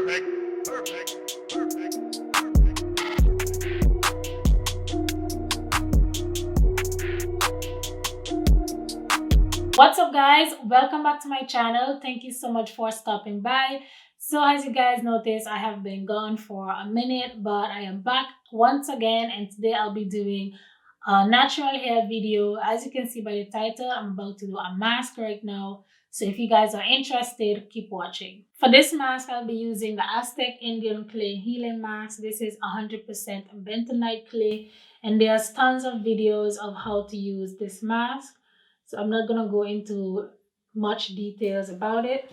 What's up, guys? Welcome back to my channel. Thank you so much for stopping by. So as you guys notice, I have been gone for a minute, but I am back once again, and today I'll be doing a natural hair video. As you can see by the title, I'm about to do a mask right now. So if you guys are interested, keep watching. For this mask, I'll be using the Aztec Indian clay healing mask. This is 100% bentonite clay, and there's tons of videos of how to use this mask. So I'm not gonna go into much details about it.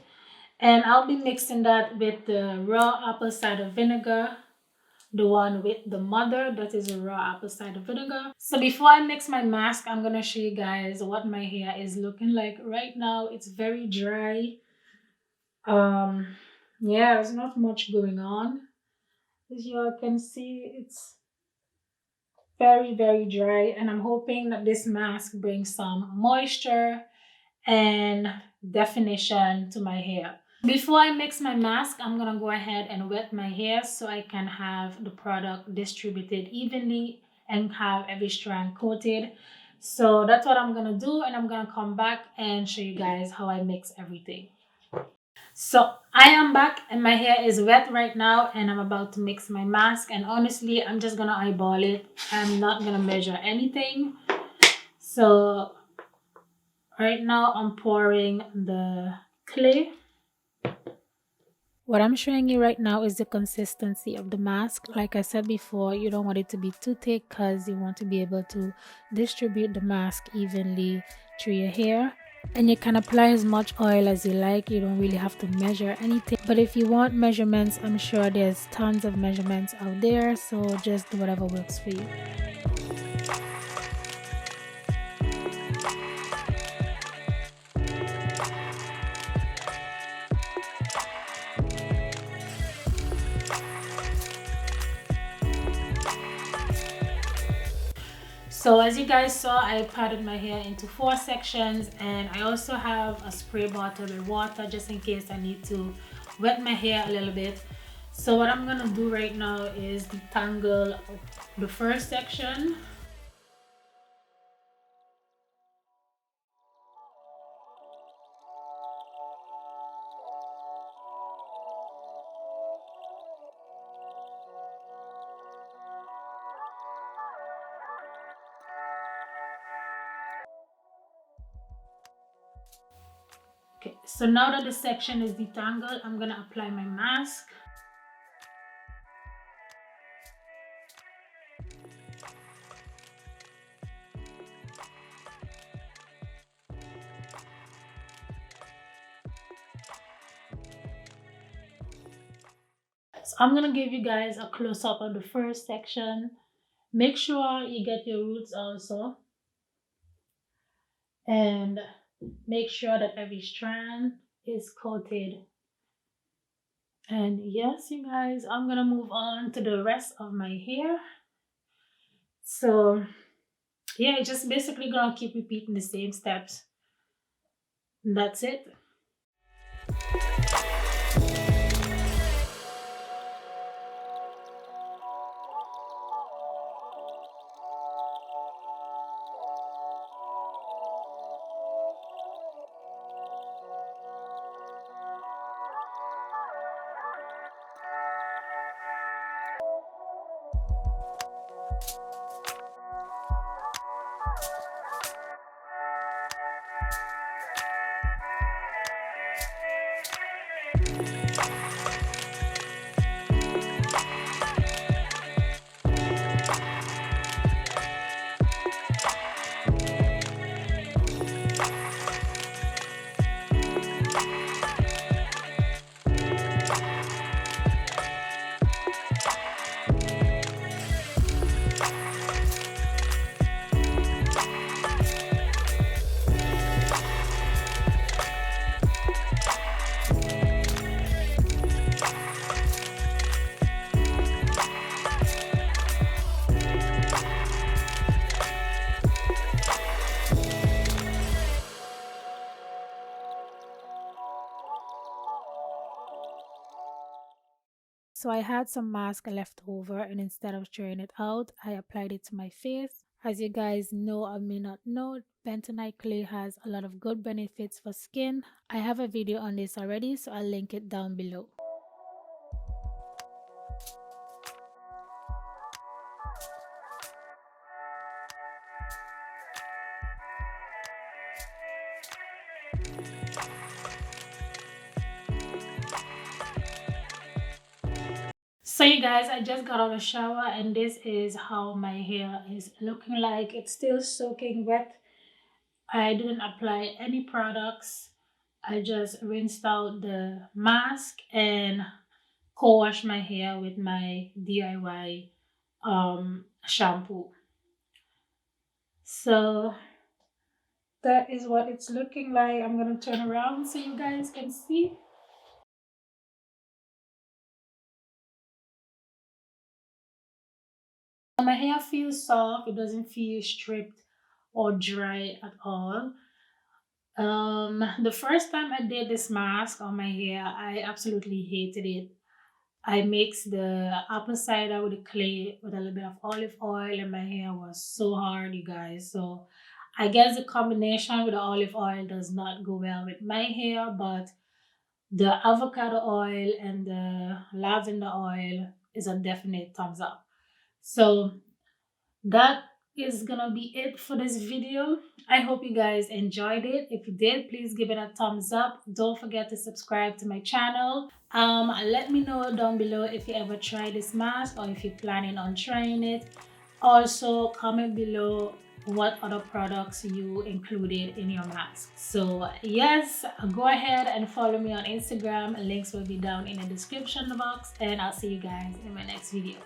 And I'll be mixing that with the raw apple cider vinegar, the one with the mother, that is a raw apple cider vinegar. So before I mix my mask, I'm gonna show you guys what my hair is looking like right now. It's very dry. Yeah, there's not much going on. As you all can see, it's very dry, and I'm hoping that this mask brings some moisture and definition to my hair. Before I mix my mask, I'm gonna go ahead and wet my hair so I can have the product distributed evenly and have every strand coated. So that's what I'm gonna do, and I'm gonna come back and show you guys how I mix everything. So I am back and my hair is wet right now, and I'm about to mix my mask, and honestly I'm just gonna eyeball it. I'm not gonna measure anything. So right now I'm pouring the clay. What I'm showing you right now is the consistency of the mask. Like I said before, you don't want it to be too thick because you want to be able to distribute the mask evenly through your hair. And you can apply as much oil as you like. You don't really have to measure anything. But if you want measurements, I'm sure there's tons of measurements out there. So just do whatever works for you. So as you guys saw, I parted my hair into 4 sections, and I also have a spray bottle with water just in case I need to wet my hair a little bit. So what I'm gonna do right now is detangle the first section. Okay, so now that the section is detangled, I'm gonna apply my mask. So I'm gonna give you guys a close-up of the first section. Make sure you get your roots also, and make sure that every strand is coated. And yes, you guys, I'm gonna move on to the rest of my hair. So yeah, just basically gonna keep repeating the same steps. And that's it. So I had some mask left over, and instead of throwing it out, I applied it to my face. As you guys know or may not know, bentonite clay has a lot of good benefits for skin. I have a video on this already, so I'll link it down below. So you guys, I just got out of the shower and this is how my hair is looking like. It's still soaking wet. I didn't apply any products. I just rinsed out the mask and co-wash my hair with my DIY shampoo. So that is what it's looking like. I'm gonna turn around so you guys can see. My hair feels soft, it doesn't feel stripped or dry at all. The first time I did this mask on my hair, I absolutely hated it. I mixed the apple cider with the clay with a little bit of olive oil, and my hair was so hard, you guys. So I guess the combination with the olive oil does not go well with my hair, but the avocado oil and the lavender oil is a definite thumbs up. So that is gonna be it for this video. I hope you guys enjoyed it. If you did, please give it a thumbs up. Don't forget to subscribe to my channel. Let me know down below if you ever try this mask or if you're planning on trying it. Also comment below what other products you included in your mask. So yes, go ahead and follow me on Instagram. Links will be down in the description box, and I'll see you guys in my next video.